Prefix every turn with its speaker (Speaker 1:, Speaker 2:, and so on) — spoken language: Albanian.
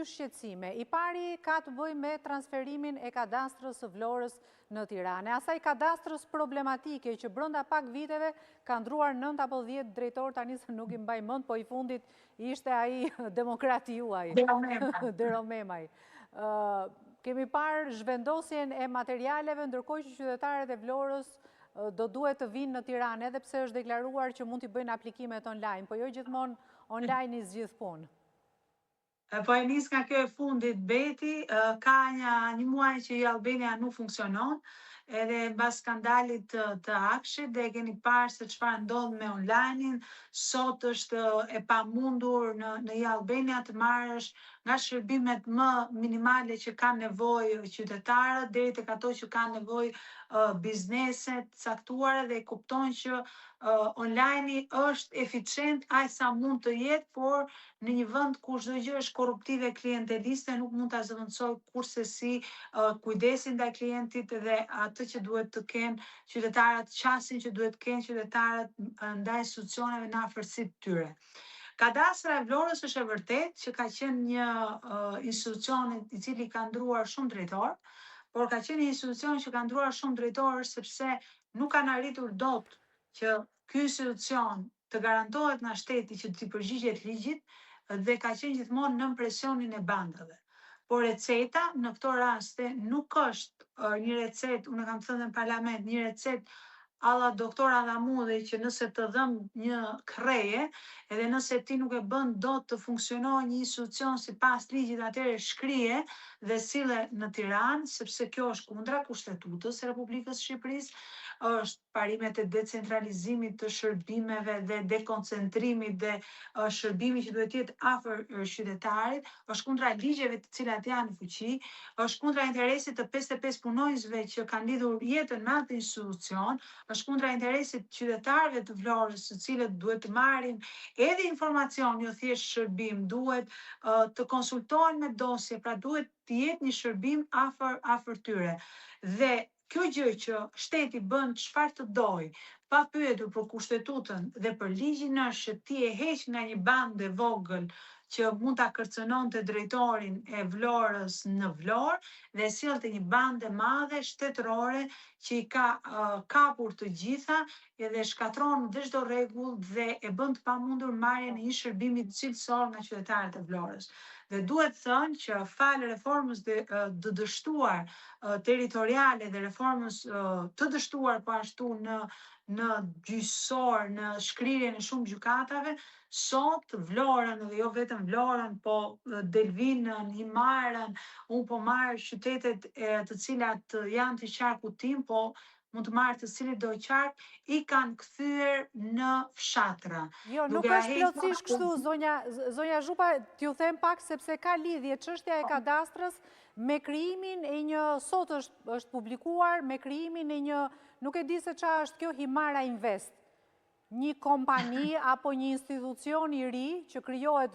Speaker 1: shqetësime. I pari ka të bëjë me transferimin e kadastrës së Vlorës në Tiranë. Asaj kadastrës problematike që brenda pak viteve ka ndruar 9 apo 10 drejtor, tani se nuk i mbaj mend, po i fundit ishte ai demokrati juaj, Dero Memaj. Kemi parë zhvendosjen e materialeve, ndërkohë që qytetarët e Vlorës do duhet të vinë në Tiranë, edhe pse është deklaruar që mund t'i bëjnë aplikimet online, po jo gjithmonë online i zgjidh punë.
Speaker 2: Po e nis nga kjo e fundit beti, ka një muaj që Albania nuk funksionon, edhe mbas skandalit të Akshit dhe keni parë se çfarë ndodh me online-in, sot është e pamundur në Albania të marrësh nga shërbimet më minimale që kanë nevojë qytetarët deri tek ato që kanë nevojë bizneset caktuara dhe kuptojnë që online-i është eficient aq sa mund të jetë, por në një vend ku çdo gjë është korruptive klienteliste nuk mund ta zëvendësoj kurse si kujdesin ndaj klientit dhe atë që duhet të kenë qytetarët, qasin që duhet të kenë qytetarët ndaj institucioneve në afërsitë tyre. Kadastra e Vlorës është e vërtetë që ka qenë një institucion i cili ka ndruar shumë drejtor, por ka qenë një institucion që ka ndruar shumë drejtor sepse nuk kanë arritur dot që ky institucion të garantohet nga shteti që t'i përgjigjet ligjit dhe ka qenë gjithmonë nën presionin e bandave. Por receta në këto raste nuk është një recetë, unë kam thënë në parlament, një recetë alla doktor Adamudhi që nëse të dhëm një kreje, edhe nëse ti nuk e bën dot të funksionojë një institucion sipas ligjit, atëherë shkrije dhe sille në Tiranë, sepse kjo është kundra Kushtetutës së Republikës së Shqipërisë, është parimet e decentralizimit të shërbimeve dhe dekoncentrimit dhe shërbimi që duhet jetë afër qytetarit, është kundra ligjeve të cilat janë në fuqi, është kundra interesit të 55 punonjësve që kanë lidhur jetën me atë institucion, është kundra interesit të qytetarëve të Vlorës, të cilët duhet të marrin edhe informacion, jo thjesht shërbim, duhet të konsultohen me dosje, pra duhet të jetë një shërbim afër tyre. Dhe kjo gjë që shteti bën çfarë të dojë, pa pyetur për Kushtetutën dhe për ligjin, është që ti e heq nga një bande vogël që mund ta kërcënonte drejtorin e Vlorës në Vlorë dhe sillte një bande madhe shtetërore që i ka kapur të gjitha edhe shkatron dhe çdo rregull dhe e bën të pamundur marrjen e një shërbimi cilësor nga qytetarët e Vlorës. Dhe duhet thënë që falë reformës të dështuar territoriale dhe reformës të dështuar po ashtu në gjyqësor, në shkrirjen e shumë gjykatave, sot Vlorën dhe jo vetëm Vlorën, po Delvinën, Himarën, unë po marr qytetet të cilat janë të qarkut tim, po mund të marrë të cilit do qark, i kanë kthyer në fshatra.
Speaker 1: Jo, nuk është plotësisht kështu, zonja Zhupa, t'ju them pak sepse ka lidhje çështja e kadastrës me krijimin e një, sot është publikuar, me krijimin e një, nuk e di se çfarë është kjo Himara Invest, një kompani apo një institucion i ri që krijohet